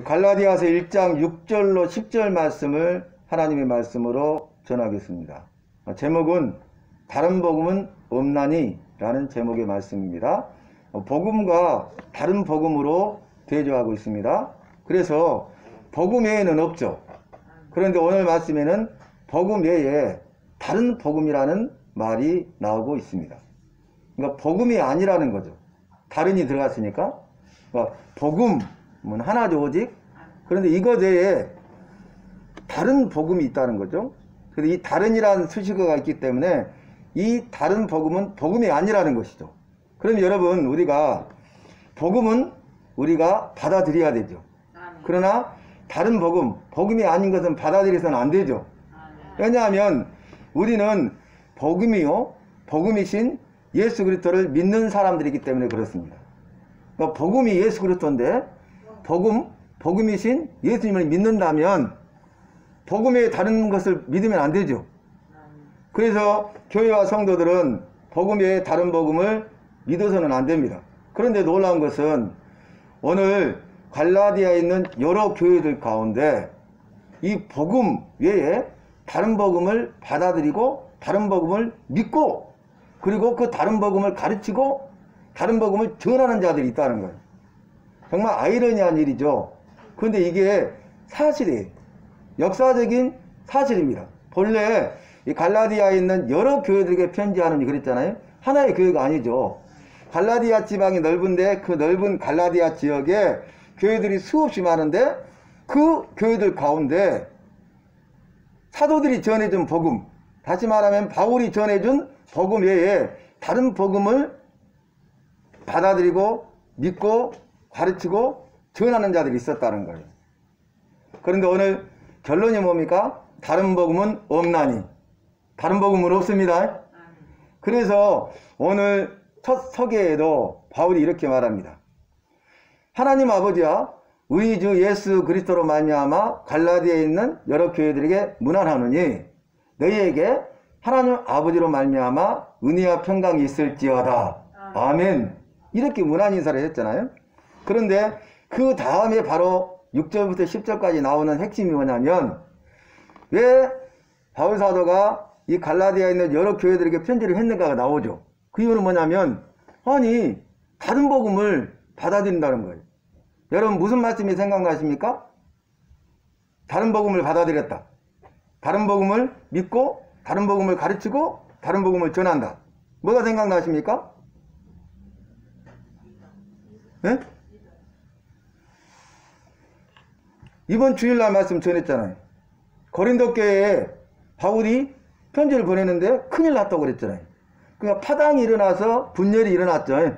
갈라디아서 1장 6절로 10절 말씀을 하나님의 말씀으로 전하겠습니다. 제목은 다른 복음은 없나니 라는 제목의 말씀입니다. 복음과 다른 복음으로 대조하고 있습니다. 그래서 복음 외에는 없죠. 그런데 오늘 말씀에는 복음 외에 다른 복음이라는 말이 나오고 있습니다. 그러니까 복음이 아니라는 거죠. 다른이 들어갔으니까. 그러니까 복음은 하나죠, 오직. 그런데 이것 외에 다른 복음이 있다는 거죠. 그래서 이 다른이라는 수식어가 있기 때문에 이 다른 복음은 복음이 아니라는 것이죠. 그럼 여러분, 우리가 복음은 우리가 받아들여야 되죠. 그러나 다른 복음, 복음이 아닌 것은 받아들여서는 안 되죠. 왜냐하면 우리는 복음이요, 복음이신 예수 그리스도를 믿는 사람들이기 때문에 그렇습니다. 그러니까 복음이 예수 그리스도인데 복음이신 예수님을 믿는다면 복음에 다른 것을 믿으면 안 되죠. 그래서 교회와 성도들은 복음 외에 다른 복음을 믿어서는 안 됩니다. 그런데 놀라운 것은 오늘 갈라디아에 있는 여러 교회들 가운데 이 복음 외에 다른 복음을 받아들이고 다른 복음을 믿고 그리고 그 다른 복음을 가르치고 다른 복음을 전하는 자들이 있다는 거예요. 정말 아이러니한 일이죠. 그런데 이게 사실이에요. 역사적인 사실입니다. 본래 이 갈라디아에 있는 여러 교회들에게 편지하느니 그랬잖아요. 하나의 교회가 아니죠. 갈라디아 지방이 넓은데 그 넓은 갈라디아 지역에 교회들이 수없이 많은데 그 교회들 가운데 사도들이 전해준 복음, 다시 말하면 바울이 전해준 복음 외에 다른 복음을 받아들이고 믿고 가르치고 전하는 자들이 있었다는 거예요. 그런데 오늘 결론이 뭡니까? 다른 복음은 없나니. 다른 복음은 없습니다. 그래서 오늘 첫 서계에도 바울이 이렇게 말합니다. 하나님 아버지와 우리 주 예수 그리스도로 말미암아 갈라디아에 있는 여러 교회들에게 문안하노니 너희에게 하나님 아버지로 말미암아 은혜와 평강이 있을지어다. 아멘. 이렇게 문안 인사를 했잖아요. 그런데 그 다음에 바로 6절부터 10절까지 나오는 핵심이 뭐냐면 왜 바울 사도가 이 갈라디아에 있는 여러 교회들에게 편지를 했는가가 나오죠. 그 이유는 뭐냐면 아니 다른 복음을 받아들인다는 거예요. 여러분 무슨 말씀이 생각나십니까? 다른 복음을 받아들였다. 다른 복음을 믿고 다른 복음을 가르치고 다른 복음을 전한다. 뭐가 생각나십니까? 네? 이번 주일날 말씀 전했잖아요. 고린도 교회에 바울이 편지를 보내는데 큰일 났다고 그랬잖아요. 그러니까 파당이 일어나서 분열이 일어났죠.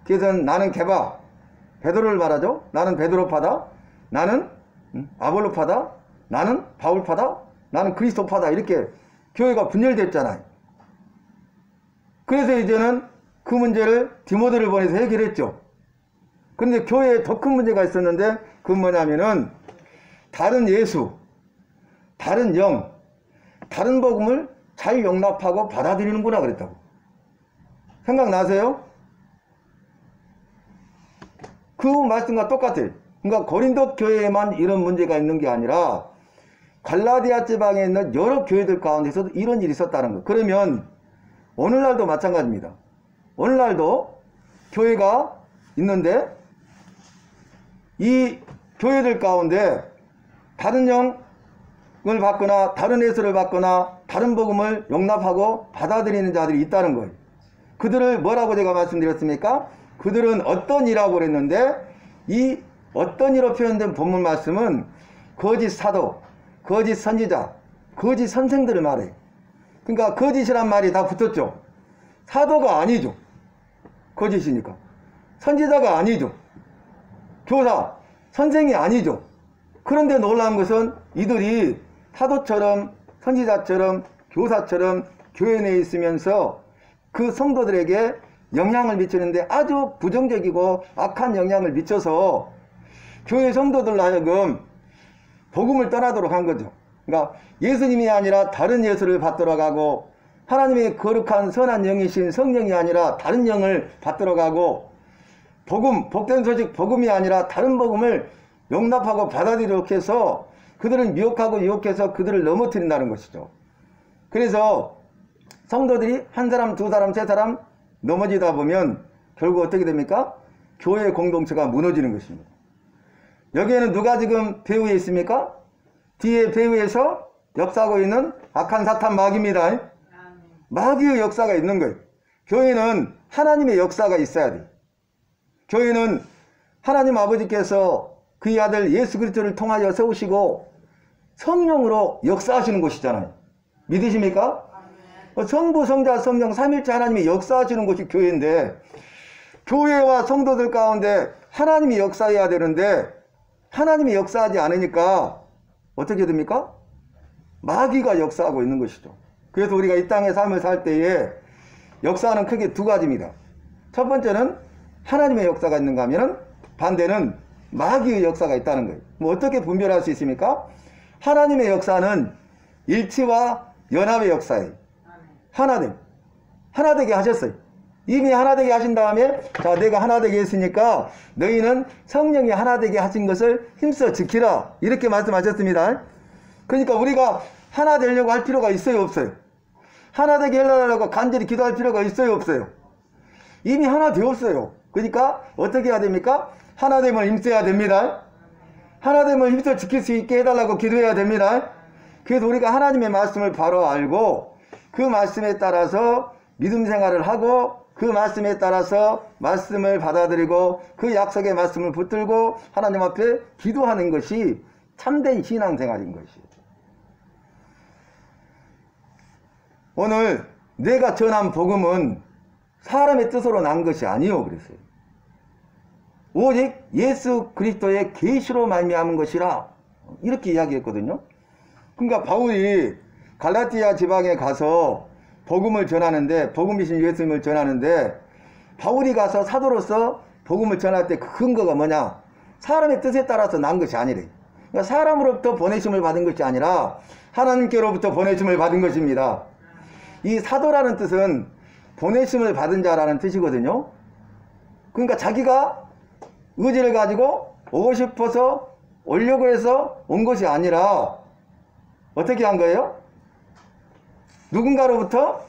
그래서 나는 게바, 베드로를 말하죠. 나는 베드로파다. 나는 아볼로파다. 나는 바울파다. 나는 그리스도파다. 이렇게 교회가 분열됐잖아요. 그래서 이제는 그 문제를 디모데를 보내서 해결했죠. 그런데 교회에 더 큰 문제가 있었는데 그건 뭐냐면은 다른 예수, 다른 영, 다른 복음을 잘 용납하고 받아들이는구나 그랬다고. 생각나세요? 그 말씀과 똑같아요. 그러니까 고린도 교회에만 이런 문제가 있는 게 아니라 갈라디아 지방에 있는 여러 교회들 가운데서도 이런 일이 있었다는 거예요. 그러면 오늘날도 마찬가지입니다. 오늘날도 교회가 있는데 이 교회들 가운데 다른 영을 받거나 다른 예수를 받거나 다른 복음을 용납하고 받아들이는 자들이 있다는 거예요. 그들을 뭐라고 제가 말씀드렸습니까? 그들은 어떤 이라고 그랬는데 이 어떤 이로 표현된 본문 말씀은 거짓 사도, 거짓 선지자, 거짓 선생들을 말해요. 그러니까 거짓이란 말이 다 붙었죠. 사도가 아니죠. 거짓이니까. 선지자가 아니죠. 교사, 선생이 아니죠. 그런데 놀라운 것은 이들이 사도처럼 선지자처럼 교사처럼 교회 내에 있으면서 그 성도들에게 영향을 미치는데 아주 부정적이고 악한 영향을 미쳐서 교회 성도들로 하여금 복음을 떠나도록 한 거죠. 그러니까 예수님이 아니라 다른 예수를 받도록 하고 하나님의 거룩한 선한 영이신 성령이 아니라 다른 영을 받도록 하고 복음, 복된 소식 복음이 아니라 다른 복음을 용납하고 받아들이도록 해서 그들을 미혹하고 유혹해서 그들을 넘어뜨린다는 것이죠. 그래서 성도들이 한 사람, 두 사람, 세 사람 넘어지다 보면 결국 어떻게 됩니까? 교회 공동체가 무너지는 것입니다. 여기에는 누가 지금 배후에 있습니까? 뒤에 배후에서 역사하고 있는 악한 사탄 마귀입니다. 마귀의 역사가 있는 거예요. 교회는 하나님의 역사가 있어야 돼요. 교회는 하나님 아버지께서 그의 아들 예수 그리스도를 통하여 세우시고 성령으로 역사하시는 곳이잖아요. 믿으십니까? 성부, 성자, 성령 삼일체 하나님이 역사하시는 곳이 교회인데, 교회와 성도들 가운데 하나님이 역사해야 되는데 하나님이 역사하지 않으니까 어떻게 됩니까? 마귀가 역사하고 있는 것이죠. 그래서 우리가 이 땅의 삶을 살 때에 역사는 크게 두 가지입니다. 첫 번째는 하나님의 역사가 있는가 하면 반대는 마귀의 역사가 있다는 거예요. 뭐 어떻게 분별할 수 있습니까? 하나님의 역사는 일치와 연합의 역사예요. 하나 되게 하셨어요. 이미 하나 되게 하신 다음에, 자, 내가 하나 되게 했으니까 너희는 성령이 하나 되게 하신 것을 힘써 지키라, 이렇게 말씀하셨습니다. 그러니까 우리가 하나 되려고 할 필요가 있어요, 없어요? 하나 되게 하려고 간절히 기도할 필요가 있어요, 없어요? 이미 하나 되었어요. 그러니까 어떻게 해야 됩니까? 하나됨을 힘써야 됩니다. 하나됨을 힘써 지킬 수 있게 해달라고 기도해야 됩니다. 그래서 우리가 하나님의 말씀을 바로 알고 그 말씀에 따라서 믿음 생활을 하고 그 말씀에 따라서 말씀을 받아들이고 그 약속의 말씀을 붙들고 하나님 앞에 기도하는 것이 참된 신앙생활인 것이에요. 오늘 내가 전한 복음은 사람의 뜻으로 난 것이 아니요, 그랬어요. 오직 예수 그리스도의 계시로 말미암은 것이라, 이렇게 이야기했거든요. 그러니까 바울이 갈라디아 지방에 가서 복음을 전하는데, 복음이신 예수님을 전하는데, 바울이 가서 사도로서 복음을 전할 때 그 근거가 뭐냐? 사람의 뜻에 따라서 난 것이 아니래. 그러니까 사람으로부터 보내심을 받은 것이 아니라 하나님께로부터 보내심을 받은 것입니다. 이 사도라는 뜻은 보내심을 받은 자라는 뜻이거든요. 그러니까 자기가 의지를 가지고 오고 싶어서 오려고 해서 온 것이 아니라 어떻게 한 거예요? 누군가로부터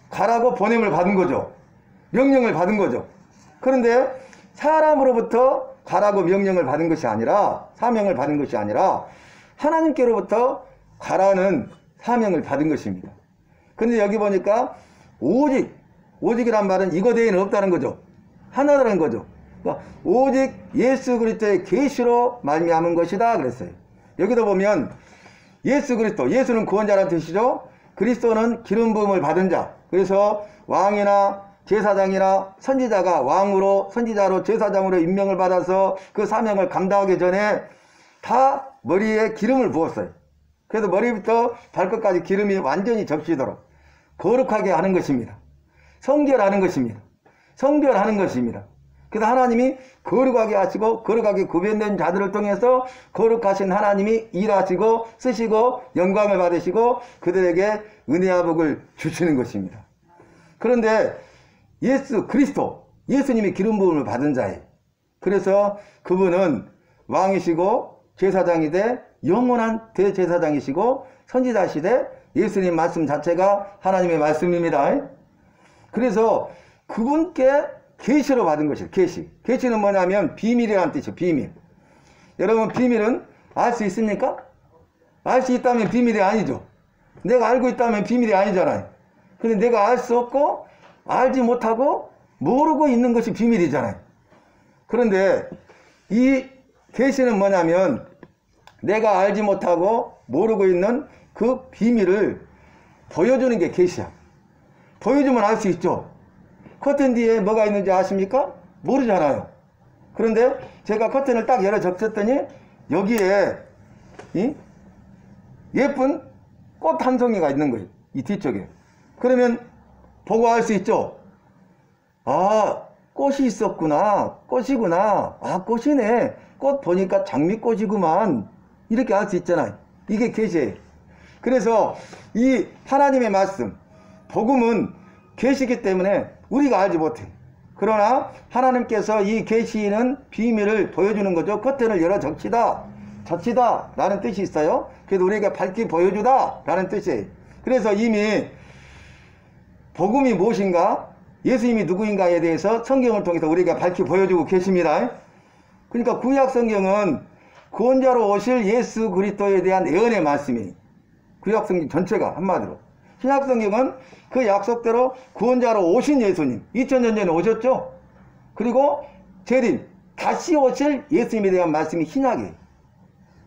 가라고 보냄을 받은 거죠. 명령을 받은 거죠. 그런데 사람으로부터 가라고 명령을 받은 것이 아니라, 사명을 받은 것이 아니라 하나님께로부터 가라는 사명을 받은 것입니다. 근데 여기 보니까 오직이란 말은 이거 외에는 없다는 거죠. 하나라는 거죠. 그러니까 오직 예수 그리스도의 계시로 말미암은 것이다 그랬어요. 여기도 보면 예수 그리스도, 예수는 구원자라는 뜻이죠. 그리스도는 기름 부음을 받은 자. 그래서 왕이나 제사장이나 선지자가 왕으로, 선지자로, 제사장으로 임명을 받아서 그 사명을 감당하기 전에 다 머리에 기름을 부었어요. 그래서 머리부터 발끝까지 기름이 완전히 적시도록 거룩하게 하는 것입니다. 성결하는 것입니다. 성별하는 것입니다. 그래서 하나님이 거룩하게 하시고 거룩하게 구별된 자들을 통해서 거룩하신 하나님이 일하시고 쓰시고 영광을 받으시고 그들에게 은혜와 복을 주시는 것입니다. 그런데 예수 그리스도, 예수님이 기름 부음을 받은 자예요. 그래서 그분은 왕이시고 제사장이되 영원한 대제사장이시고 선지자시되 예수님 말씀 자체가 하나님의 말씀입니다. 그래서 그분께 계시로 받은 것이에요. 계시. 계시는 뭐냐면 비밀이라는 뜻이에요. 비밀. 여러분, 비밀은 알 수 있습니까? 알 수 있다면 비밀이 아니죠. 내가 알고 있다면 비밀이 아니잖아요. 근데 내가 알 수 없고 알지 못하고 모르고 있는 것이 비밀이잖아요. 그런데 이 계시는 뭐냐면 내가 알지 못하고 모르고 있는 그 비밀을 보여주는 게 계시야. 보여주면 알 수 있죠. 커튼 뒤에 뭐가 있는지 아십니까? 모르잖아요. 그런데 제가 커튼을 딱 열어 적셨더니 여기에 예쁜 꽃 한 송이가 있는 거예요. 이 뒤쪽에. 그러면 보고 알 수 있죠. 아, 꽃이 있었구나. 꽃이구나. 아, 꽃이네. 꽃 보니까 장미꽃이구만. 이렇게 알 수 있잖아요. 이게 계시예요. 그래서 이 하나님의 말씀, 복음은 계시기 때문에 우리가 알지 못해. 그러나 하나님께서 이 계시는 비밀을 보여주는 거죠. 커튼을 열어 적시다, 젖히다 라는 뜻이 있어요. 그래서 우리에게 밝히 보여주다 라는 뜻이에요. 그래서 이미 복음이 무엇인가, 예수님이 누구인가에 대해서 성경을 통해서 우리에게 밝히 보여주고 계십니다. 그러니까 구약 성경은 구원자로 오실 예수 그리스도에 대한 예언의 말씀이 구약 성경 전체가 한마디로. 신약 성경은 그 약속대로 구원자로 오신 예수님 2000년 전에 오셨죠. 그리고 재림 다시 오실 예수님에 대한 말씀이 신약이에요.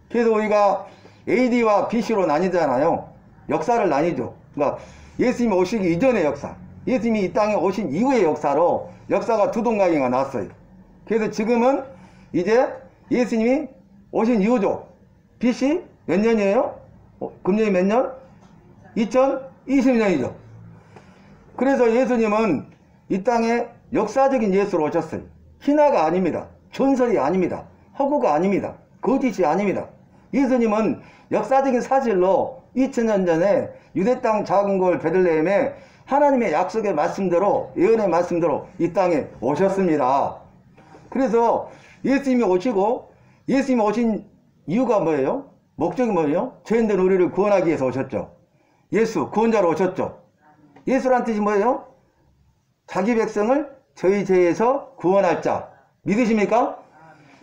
그래서 우리가 AD와 BC로 나뉘잖아요. 역사를 나뉘죠. 그러니까 예수님이 오시기 이전의 역사, 예수님이 이 땅에 오신 이후의 역사로 역사가 두 동강이가 났어요. 그래서 지금은 이제 예수님이 오신 이후죠. BC 몇 년이에요? 금년이 몇 년? 2020년이죠. 그래서 예수님은 이 땅에 역사적인 예수로 오셨어요. 신화가 아닙니다. 전설이 아닙니다. 허구가 아닙니다. 거짓이 아닙니다. 예수님은 역사적인 사실로 2000년 전에 유대 땅 작은 골 베들레헴에 하나님의 약속의 말씀대로, 예언의 말씀대로 이 땅에 오셨습니다. 그래서 예수님이 오시고, 예수님이 오신 이유가 뭐예요? 목적이 뭐예요? 죄인된 우리를 구원하기 위해서 오셨죠. 예수 구원자로 오셨죠. 예수란 뜻이 뭐예요? 자기 백성을 저희 죄에서 구원할 자. 믿으십니까?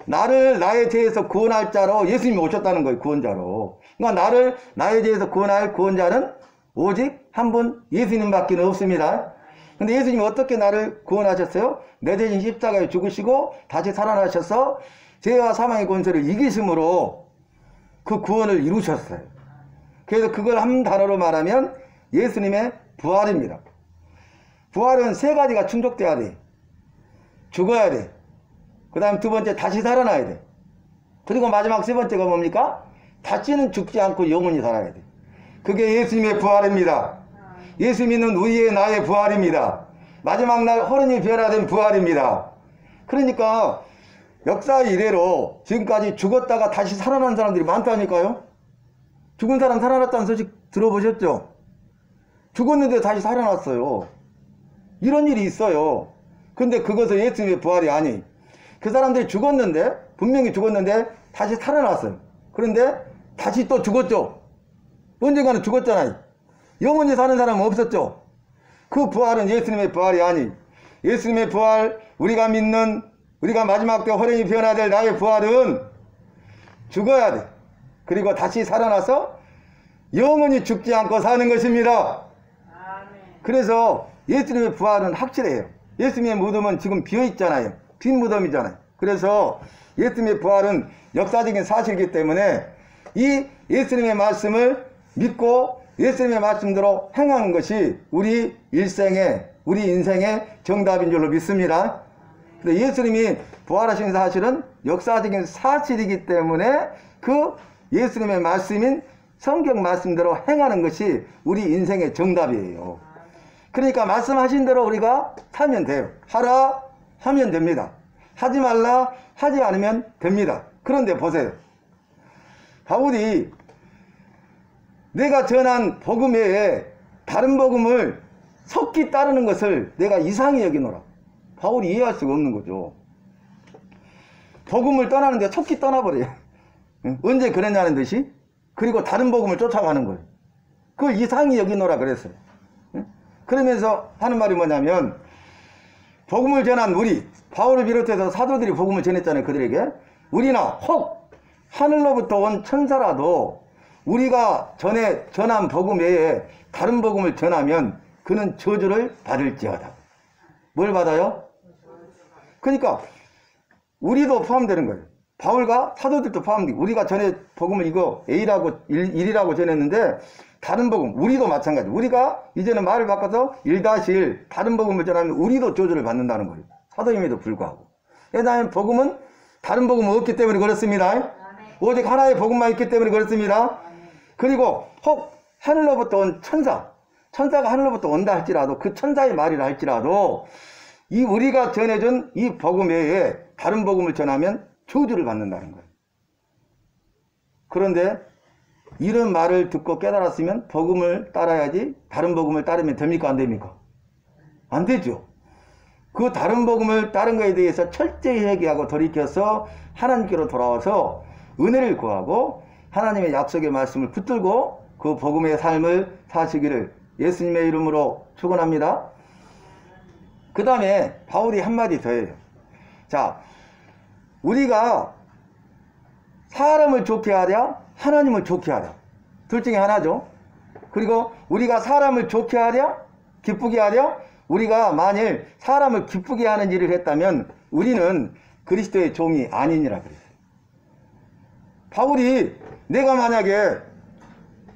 나를 나의 죄에서 구원할 자로 예수님이 오셨다는 거예요. 구원자로. 그러니까 나를 나의 죄에서 구원할 구원자는 오직 한 분 예수님밖에 없습니다. 근데 예수님이 어떻게 나를 구원하셨어요? 내 대신 십자가에 죽으시고 다시 살아나셔서 죄와 사망의 권세를 이기심으로 그 구원을 이루셨어요. 그래서 그걸 한 단어로 말하면 예수님의 부활입니다. 부활은 세 가지가 충족돼야 돼. 죽어야 돼. 그 다음 두 번째 다시 살아나야 돼. 그리고 마지막 세 번째가 뭡니까? 다시는 죽지 않고 영원히 살아야 돼. 그게 예수님의 부활입니다. 예수 믿는 우리의 나의 부활입니다. 마지막 날 호련히 변화된 부활입니다. 그러니까 역사 이래로 지금까지 죽었다가 다시 살아난 사람들이 많다니까요. 죽은 사람 살아났다는 소식 들어보셨죠? 죽었는데 다시 살아났어요. 이런 일이 있어요. 근데 그것은 예수님의 부활이 아니. 그 사람들이 죽었는데, 분명히 죽었는데 다시 살아났어요. 그런데 다시 또 죽었죠. 언젠가는 죽었잖아요. 영원히 사는 사람은 없었죠. 그 부활은 예수님의 부활이 아니. 예수님의 부활, 우리가 믿는, 우리가 마지막 때 호련히 변화될 나의 부활은 죽어야 돼. 그리고 다시 살아나서 영원히 죽지 않고 사는 것입니다. 그래서 예수님의 부활은 확실해요. 예수님의 무덤은 지금 비어있잖아요. 빈 무덤이잖아요. 그래서 예수님의 부활은 역사적인 사실이기 때문에 이 예수님의 말씀을 믿고 예수님의 말씀대로 행하는 것이 우리 일생의, 우리 인생의 정답인 줄로 믿습니다. 근데 예수님이 부활하신 사실은 역사적인 사실이기 때문에 그 예수님의 말씀인 성경 말씀대로 행하는 것이 우리 인생의 정답이에요. 그러니까 말씀하신 대로 우리가 살면 돼요. 하라 하면 됩니다. 하지 말라 하지 않으면 됩니다. 그런데 보세요. 바울이 내가 전한 복음 외에 다른 복음을 속기 따르는 것을 내가 이상히 여기노라. 바울이 이해할 수가 없는 거죠. 복음을 떠나는데 속기 떠나버려요. 언제 그랬냐는 듯이. 그리고 다른 복음을 쫓아가는 거예요. 그걸 이상히 여기노라 그랬어요. 그러면서 하는 말이 뭐냐면 복음을 전한 우리, 바울을 비롯해서 사도들이 복음을 전했잖아요. 그들에게. 우리나 혹 하늘로부터 온 천사라도 우리가 전한 복음 외에 다른 복음을 전하면 그는 저주를 받을지어다. 뭘 받아요? 그러니까 우리도 포함되는 거예요. 바울과 사도들도 포함되고, 우리가 전에 복음을 이거 A라고 1이라고 전했는데 다른 복음, 우리도 마찬가지. 우리가 이제는 말을 바꿔서 1-1 다른 복음을 전하면 우리도 저주를 받는다는 거예요. 사도임에도 불구하고. 왜냐하면 복음은 다른 복음은 없기 때문에 그렇습니다. 오직 하나의 복음만 있기 때문에 그렇습니다. 그리고 혹 하늘로부터 온 천사가 하늘로부터 온다 할지라도, 그 천사의 말이라 할지라도 이 우리가 전해준 이 복음 외에 다른 복음을 전하면 저주를 받는다는 거예요. 그런데 이런 말을 듣고 깨달았으면 복음을 따라야지 다른 복음을 따르면 됩니까? 안 됩니까? 안 되죠. 그 다른 복음을 다른 것에 대해서 철저히 회개하고 돌이켜서 하나님께로 돌아와서 은혜를 구하고 하나님의 약속의 말씀을 붙들고 그 복음의 삶을 사시기를 예수님의 이름으로 축원합니다. 그 다음에 바울이 한마디 더 해요. 자, 우리가 사람을 좋게 하랴 하나님을 좋게 하랴, 둘 중에 하나죠. 그리고 우리가 사람을 좋게 하랴 기쁘게 하랴, 우리가 만일 사람을 기쁘게 하는 일을 했다면 우리는 그리스도의 종이 아니니라 그랬어요. 바울이 내가 만약에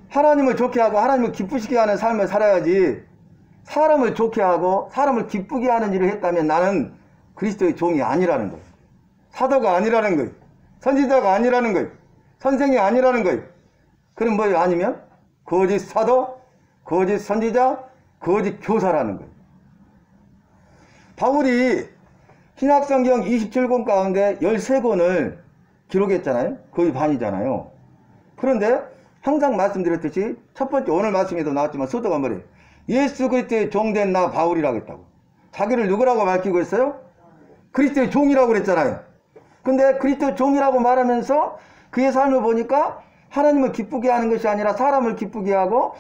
하나님을 좋게 하고 하나님을 기쁘시게 하는 삶을 살아야지 사람을 좋게 하고 사람을 기쁘게 하는 일을 했다면 나는 그리스도의 종이 아니라는 거예요. 사도가 아니라는 거예요. 선지자가 아니라는 거예요. 선생이 아니라는 거예요. 그럼 뭐예요? 아니면 거짓 사도, 거짓 선지자, 거짓 교사라는 거예요. 바울이 신약성경 27권 가운데 13권을 기록했잖아요. 거의 반이잖아요. 그런데 항상 말씀드렸듯이 첫 번째 오늘 말씀에도 나왔지만 서도가 뭐래요? 예수 그리스도의 종된 나 바울이라고 했다고. 자기를 누구라고 밝히고 있어요? 그리스도의 종이라고 그랬잖아요. 근데 그리스도의 종이라고 말하면서 그의 삶을 보니까 하나님을 기쁘게 하는 것이 아니라 사람을 기쁘게 하고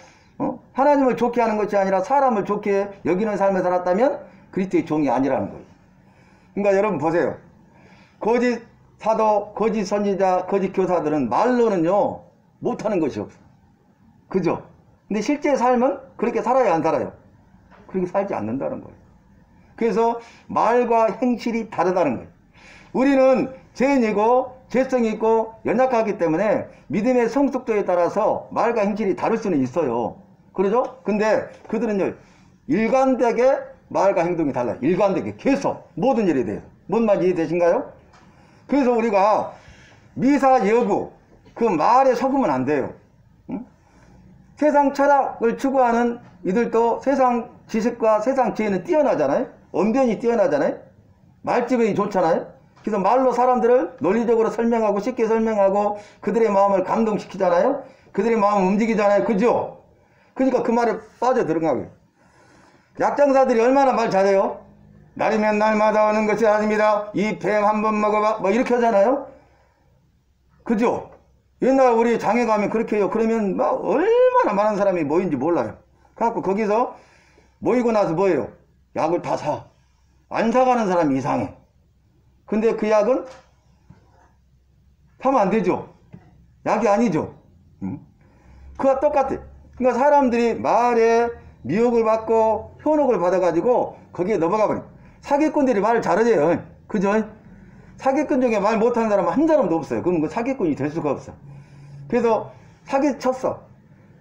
하나님을 좋게 하는 것이 아니라 사람을 좋게 여기는 삶을 살았다면 그리스도의 종이 아니라는 거예요. 그러니까 여러분 보세요. 거짓 사도, 거짓 선지자, 거짓 교사들은 말로는요 못하는 것이 없어요. 그죠? 근데 실제 삶은 그렇게 살아야 안 살아요? 그렇게 살지 않는다는 거예요. 그래서 말과 행실이 다르다는 거예요. 우리는 죄인이고 죄성이 있고 연약하기 때문에 믿음의 성숙도에 따라서 말과 행실이 다를 수는 있어요. 그러죠? 근데 그들은요 일관되게 말과 행동이 달라요. 일관되게 계속 모든 일에 대해서. 뭔 말인지 이해되신가요? 그래서 우리가 미사 여구 그 말에 속으면 안 돼요. 응? 세상 철학을 추구하는 이들도 세상 지식과 세상 지혜는 뛰어나잖아요. 언변이 뛰어나잖아요. 말주변이 좋잖아요. 그래서 말로 사람들을 논리적으로 설명하고 쉽게 설명하고 그들의 마음을 감동시키잖아요. 그들의 마음을 움직이잖아요. 그죠? 그러니까 그 말에 빠져들어가고요. 약장사들이 얼마나 말 잘해요? 날이면 날마다 오는 것이 아닙니다. 이 뱀 한 번 먹어봐. 뭐 이렇게 하잖아요. 그죠? 옛날 우리 장에 가면 그렇게 해요. 그러면 막 얼마나 많은 사람이 모인지 몰라요. 그래갖고 거기서 모이고 나서 뭐예요? 약을 다 사. 안 사가는 사람이 이상해. 근데 그 약은 사면 안 되죠. 약이 아니죠. 그와 똑같아. 그러니까 사람들이 말에 미혹을 받고 현혹을 받아가지고 거기에 넘어가 버려. 사기꾼들이 말을 잘하죠. 그죠? 사기꾼 중에 말 못하는 사람은 한 사람도 없어요. 그럼 그 사기꾼이 될 수가 없어. 그래서 사기쳤어.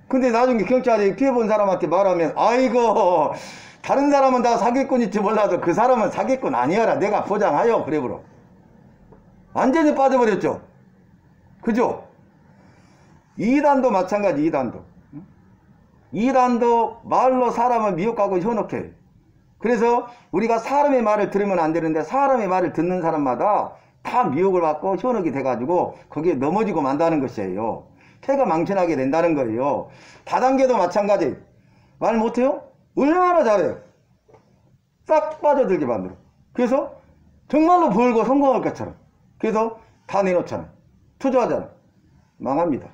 근데 나중에 경찰이 피해 본 사람한테 말하면 아이고 다른 사람은 다 사기꾼일지 몰라도 그 사람은 사기꾼 아니어라 내가 보장하여 그래버려. 완전히 빠져버렸죠. 그죠? 이단도 마찬가지. 이단도 말로 사람을 미혹하고 현혹해. 그래서 우리가 사람의 말을 들으면 안 되는데 사람의 말을 듣는 사람마다 다 미혹을 받고 현혹이 돼가지고 거기에 넘어지고 만다는 것이에요. 태가 망신하게 된다는 거예요. 다단계도 마찬가지. 말 못해요? 얼마나 잘해요. 싹 빠져들게 만들어. 그래서 정말로 벌고 성공할 것처럼. 그래서 다 내놓잖아. 투자하잖아. 망합니다.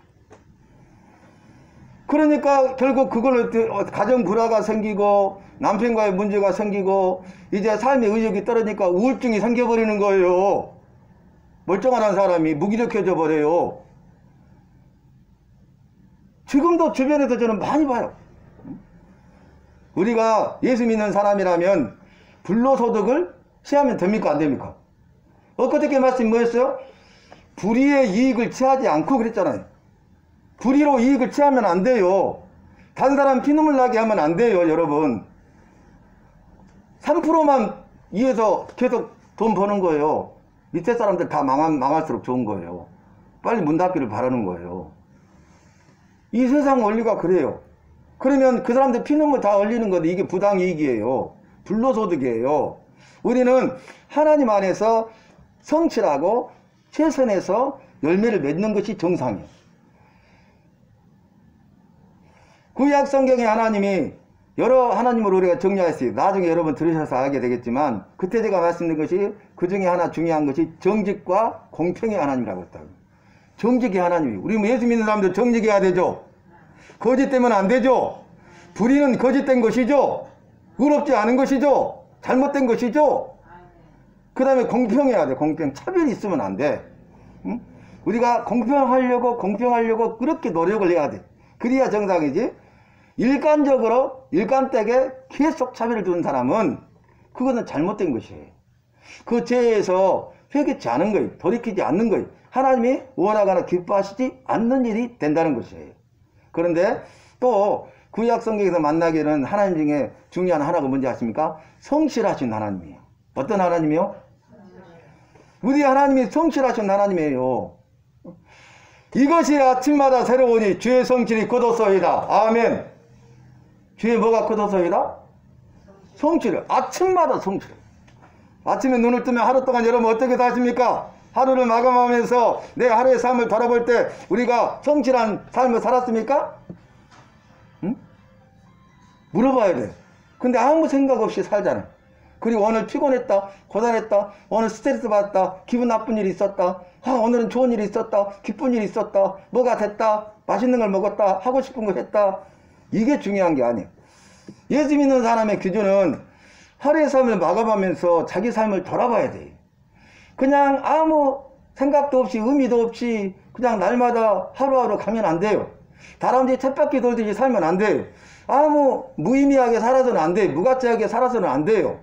그러니까 결국 그걸로 가정 불화가 생기고 남편과의 문제가 생기고 이제 삶의 의욕이 떨어지니까 우울증이 생겨버리는 거예요. 멀쩡한 사람이 무기력해져 버려요. 지금도 주변에서 저는 많이 봐요. 우리가 예수 믿는 사람이라면 불로소득을 취하면 됩니까? 안 됩니까? 엊그저께 말씀이 뭐였어요? 불의의 이익을 취하지 않고 그랬잖아요. 불의로 이익을 취하면 안 돼요. 다른 사람 피눈물 나게 하면 안 돼요, 여러분. 3%만 이해서 계속 돈 버는 거예요. 밑에 사람들 다 망할수록 좋은 거예요. 빨리 문 닫기를 바라는 거예요. 이 세상 원리가 그래요. 그러면 그 사람들 피눈물 다 흘리는 건데 이게 부당이익이에요. 불로소득이에요. 우리는 하나님 안에서 성실하고 최선에서 열매를 맺는 것이 정상이에요. 구약 성경에 하나님이 여러 하나님을 우리가 정리했어요. 나중에 여러분 들으셔서 알게 되겠지만 그때 제가 말씀드린 것이 그 중에 하나 중요한 것이 정직과 공평의 하나님이라고 했다고. 정직의 하나님이. 우리 예수 믿는 사람들 정직해야 되죠. 거짓되면 안 되죠. 불의는 거짓된 것이죠. 의롭지 않은 것이죠. 잘못된 것이죠. 그 다음에 공평해야 돼. 공평. 차별이 있으면 안 돼. 응? 우리가 공평하려고 그렇게 노력을 해야 돼. 그래야 정상이지. 일관적으로 일관되게 계속 차별을 두는 사람은 그거는 잘못된 것이에요. 그 죄에서 회개치 않은 거예요. 돌이키지 않는 거예요. 하나님이 원하거나 기뻐하시지 않는 일이 된다는 것이에요. 그런데 또 구약 성경에서 만나기는 하나님 중에 중요한 하나가 뭔지 아십니까? 성실하신 하나님이에요. 어떤 하나님이요? 우리 하나님이 성실하신 하나님이에요. 이것이 아침마다 새로우니 주의 성실이 굳었소이다. 아멘. 주의 뭐가 굳었소이다? 성실. 아침마다 성실. 아침에 눈을 뜨면 하루 동안 여러분 어떻게 사십니까? 하루를 마감하면서 내 하루의 삶을 돌아볼 때 우리가 성실한 삶을 살았습니까? 응? 물어봐야 돼. 근데 아무 생각 없이 살잖아요. 그리고 오늘 피곤했다, 고단했다, 오늘 스트레스 받았다, 기분 나쁜 일이 있었다, 오늘은 좋은 일이 있었다, 기쁜 일이 있었다, 뭐가 됐다, 맛있는 걸 먹었다, 하고 싶은 거 했다. 이게 중요한 게 아니에요. 예수 믿는 사람의 기준은 하루의 삶을 마감하면서 자기 삶을 돌아봐야 돼. 그냥 아무 생각도 없이 의미도 없이 그냥 날마다 하루하루 가면 안 돼요. 다람쥐 쳇바퀴 돌듯이 살면 안 돼요. 아무 무의미하게 살아서는 안 돼요. 무가치하게 살아서는 안 돼요.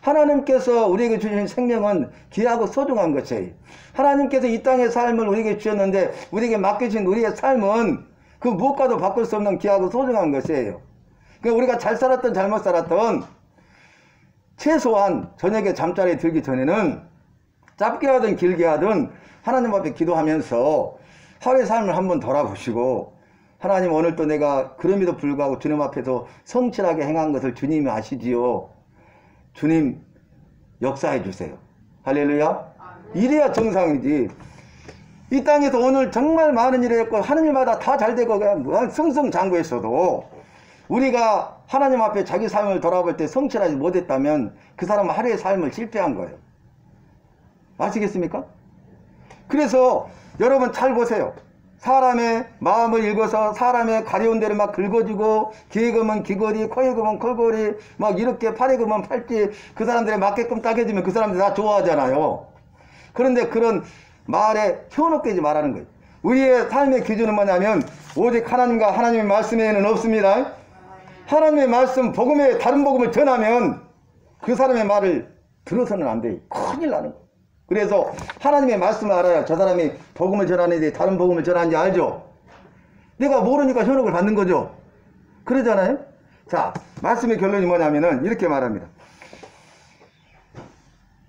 하나님께서 우리에게 주신 생명은 귀하고 소중한 것이에요. 하나님께서 이 땅의 삶을 우리에게 주셨는데 우리에게 맡기신 우리의 삶은 그 무엇과도 바꿀 수 없는 귀하고 소중한 것이에요. 그러니까 우리가 잘 살았던 잘못 살았던 최소한 저녁에 잠자리에 들기 전에는 짧게 하든 길게 하든 하나님 앞에 기도하면서 하루의 삶을 한번 돌아보시고 하나님 오늘 또 내가 그럼에도 불구하고 주님 앞에서 성실하게 행한 것을 주님이 아시지요. 주님 역사해 주세요. 할렐루야. 이래야 정상이지. 이 땅에서 오늘 정말 많은 일을 했고 하는 일마다 다 잘 되고 그냥 승승장구했어도 우리가 하나님 앞에 자기 삶을 돌아볼 때 성실하지 못했다면 그 사람은 하루의 삶을 실패한 거예요. 아시겠습니까? 그래서 여러분 잘 보세요. 사람의 마음을 읽어서 사람의 가려운 데를 막 긁어주고 귀에 금은 귀걸이, 코에 금은 콜걸이 막 이렇게 팔에 금은 팔찌 그 사람들에 맞게끔 따개주면 그 사람들 다 좋아하잖아요. 그런데 그런 말에 현혹되지 말라는 거예요. 우리의 삶의 기준은 뭐냐면 오직 하나님과 하나님의 말씀 외에는 없습니다. 하나님의 말씀, 복음에 다른 복음을 전하면 그 사람의 말을 들어서는 안 돼요. 큰일 나는 거예요. 그래서 하나님의 말씀을 알아야 저 사람이 복음을 전하는데 다른 복음을 전하는지 알죠? 내가 모르니까 현혹을 받는 거죠. 그러잖아요. 자, 말씀의 결론이 뭐냐면은 이렇게 말합니다.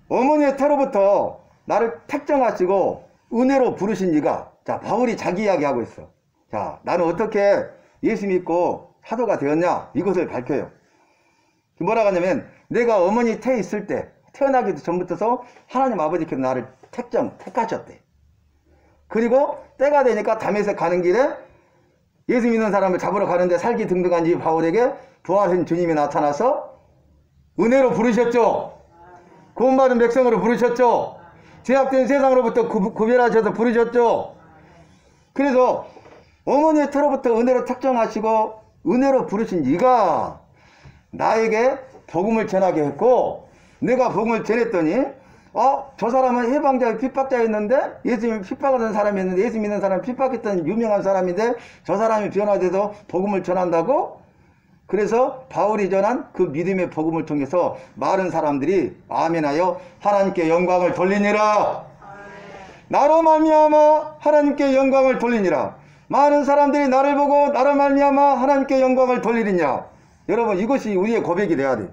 어머니의 태로부터 나를 택정하시고 은혜로 부르신 이가, 자, 바울이 자기 이야기하고 있어. 자, 나는 어떻게 예수 믿고 사도가 되었냐? 이것을 밝혀요. 뭐라고 하냐면 내가 어머니 태에 있을 때 태어나기도 전부터서 하나님 아버지께서 나를 택하셨대. 그리고 때가 되니까 다메섹 가는 길에 예수 믿는 사람을 잡으러 가는데 살기 등등한 이 바울에게 부활하신 주님이 나타나서 은혜로 부르셨죠. 구원받은 백성으로 부르셨죠. 죄악된 세상으로부터 구별하셔서 부르셨죠. 그래서 어머니의 태로부터 은혜로 택정하시고 은혜로 부르신 이가 나에게 복음을 전하게 했고 내가 복음을 전했더니 저 사람은 해방자의 핍박자였는데 예수님이 핍박하던 사람이었는데 예수 믿는 사람이 핍박했던 유명한 사람인데 저 사람이 변화돼서 복음을 전한다고? 그래서 바울이 전한 그 믿음의 복음을 통해서 많은 사람들이 아멘하여 하나님께 영광을 돌리니라. 나로 말미암아 하나님께 영광을 돌리니라. 많은 사람들이 나를 보고 나로 말미암아 하나님께 영광을 돌리느냐. 여러분 이것이 우리의 고백이 돼야 돼.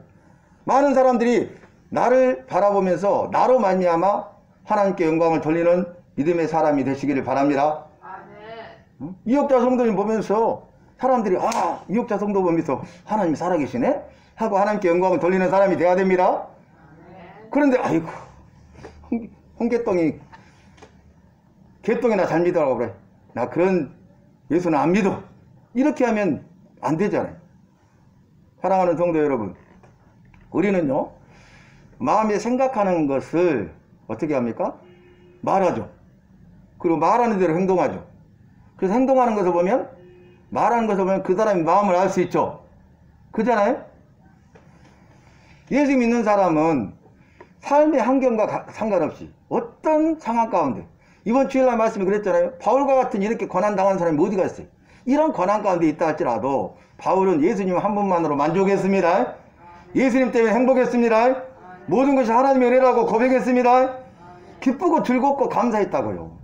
많은 사람들이 나를 바라보면서 나로 말미암아 하나님께 영광을 돌리는 믿음의 사람이 되시기를 바랍니다. 응? 이역자 성도님 보면서 사람들이 이역자 성도 보면서 하나님이 살아계시네? 하고 하나님께 영광을 돌리는 사람이 돼야 됩니다. 그런데 아이고 홍개똥이 개똥이나 잘 믿으라고 그래. 나 그런 예수는 안 믿어. 이렇게 하면 안 되잖아요. 사랑하는 성도 여러분, 우리는요, 마음에 생각하는 것을 어떻게 합니까? 말하죠. 그리고 말하는 대로 행동하죠. 그래서 행동하는 것을 보면, 말하는 것을 보면 그 사람의 마음을 알 수 있죠. 그잖아요? 예수 믿는 사람은 삶의 환경과 상관없이 어떤 상황 가운데, 이번 주일날 말씀에 그랬잖아요. 바울과 같은 이렇게 고난당한 사람이 어디가 있어요? 이런 고난 가운데 있다 할지라도 바울은 예수님 한 분만으로 만족했습니다. 예수님 때문에 행복했습니다. 모든 것이 하나님의 은혜라고 고백했습니다. 기쁘고 즐겁고 감사했다고요.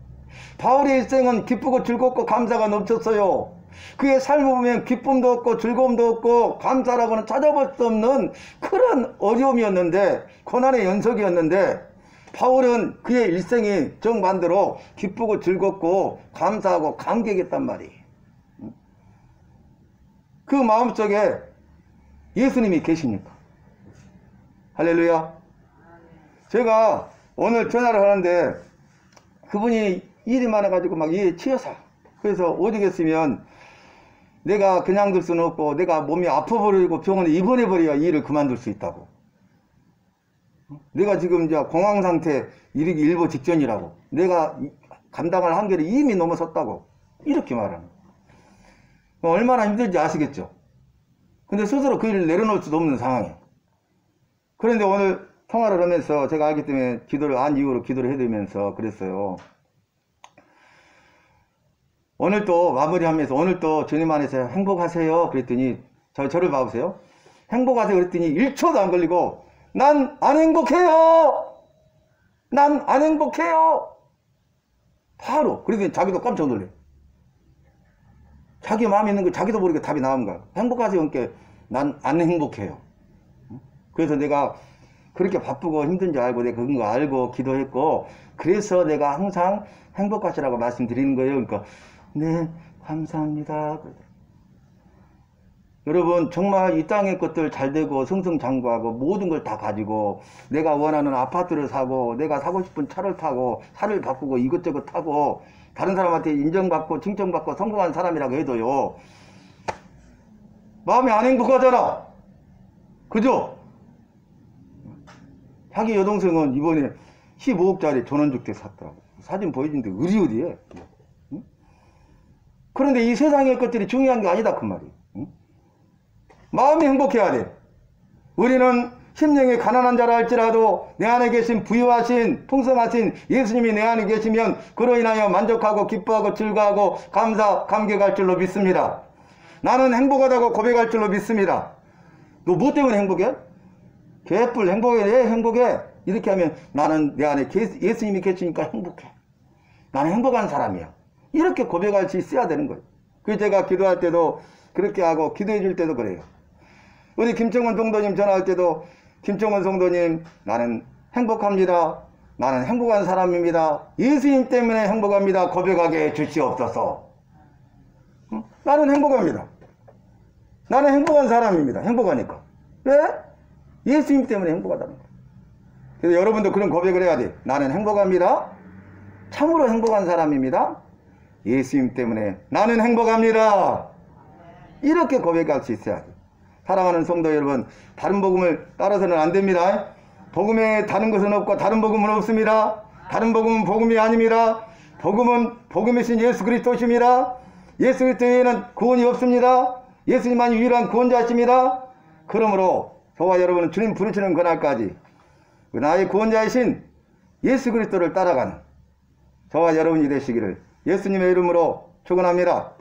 바울의 일생은 기쁘고 즐겁고 감사가 넘쳤어요. 그의 삶을 보면 기쁨도 없고 즐거움도 없고 감사라고는 찾아볼 수 없는 그런 어려움이었는데, 고난의 연속이었는데, 바울은 그의 일생이 정반대로 기쁘고 즐겁고 감사하고 감격했단 말이에요. 그 마음속에 예수님이 계시니까. 할렐루야. 제가 오늘 전화를 하는데 그분이 일이 많아가지고 막 일에 치여서, 그래서 오죽했으면 내가 그냥 둘 수는 없고 내가 몸이 아파버리고 병원에 입원해버려야 일을 그만둘 수 있다고. 내가 지금 이제 공황 상태 이르기 일보 직전이라고. 내가 감당할 한계를 이미 넘어섰다고. 이렇게 말하는. 얼마나 힘들지 아시겠죠? 근데 스스로 그 일을 내려놓을 수도 없는 상황이에요. 그런데 오늘 통화를 하면서 제가 알기 때문에 기도를 안 이후로 기도를 해드리면서 그랬어요. 오늘 또 마무리하면서 오늘 또 주님 안에서 행복하세요 그랬더니 저를 봐보세요. 행복하세요 그랬더니 1초도 안 걸리고 난 안 행복해요. 난 안 행복해요. 바로. 그러더니 자기도 깜짝 놀래. 자기 마음에 있는 거 자기도 모르게 답이 나온 거야. 행복하세요. 그러니까 난 안 행복해요. 그래서 내가 그렇게 바쁘고 힘든지 알고 내가 그런 거 알고 기도했고, 그래서 내가 항상 행복하시라고 말씀드리는 거예요. 그러니까 네 감사합니다. 여러분 정말 이 땅의 것들 잘 되고 승승장구하고 모든 걸 다 가지고 내가 원하는 아파트를 사고 내가 사고 싶은 차를 타고 차를 바꾸고 이것저것 타고 다른 사람한테 인정받고 칭찬받고 성공한 사람이라고 해도요, 마음이 안 행복하잖아. 그죠? 자기 여동생은 이번에 15억짜리 전원주택 샀더라고. 사진 보여주는데 으리으리해. 응? 그런데 이 세상의 것들이 중요한 게 아니다 그 말이에요. 응? 마음이 행복해야 돼. 우리는 심령이 가난한 자라 할지라도 내 안에 계신 부유하신 풍성하신 예수님이 내 안에 계시면 그로 인하여 만족하고 기뻐하고 즐거워하고 감격할 줄로 믿습니다. 나는 행복하다고 고백할 줄로 믿습니다. 너 뭐 때문에 행복해? 개뿔 행복해. 왜 행복해? 이렇게 하면 나는 내 안에 예수님이 계시니까 행복해. 나는 행복한 사람이야. 이렇게 고백할 수 있어야 되는 거예요. 그래서 제가 기도할 때도 그렇게 하고 기도해 줄 때도 그래요. 우리 김정은 성도님 전화할 때도 김정은 성도님 나는 행복합니다. 나는 행복한 사람입니다. 예수님 때문에 행복합니다. 고백하게 해 주시옵소서. 나는 행복합니다. 나는 행복한 사람입니다. 행복하니까. 왜? 예수님 때문에 행복하다는 거예요. 그래서 여러분도 그런 고백을 해야 돼. 나는 행복합니다. 참으로 행복한 사람입니다. 예수님 때문에 나는 행복합니다. 이렇게 고백할 수 있어야 돼. 사랑하는 성도 여러분, 다른 복음을 따라서는 안 됩니다. 복음에 다른 것은 없고 다른 복음은 없습니다. 다른 복음은 복음이 아닙니다. 복음은 복음이신 예수 그리스도십니다. 예수 그리스도 외에는 구원이 없습니다. 예수님만이 유일한 구원자이십니다. 그러므로 저와 여러분은 주님 부르시는 그날까지 나의 구원자이신 예수 그리스도를 따라가는 저와 여러분이 되시기를 예수님의 이름으로 축원합니다.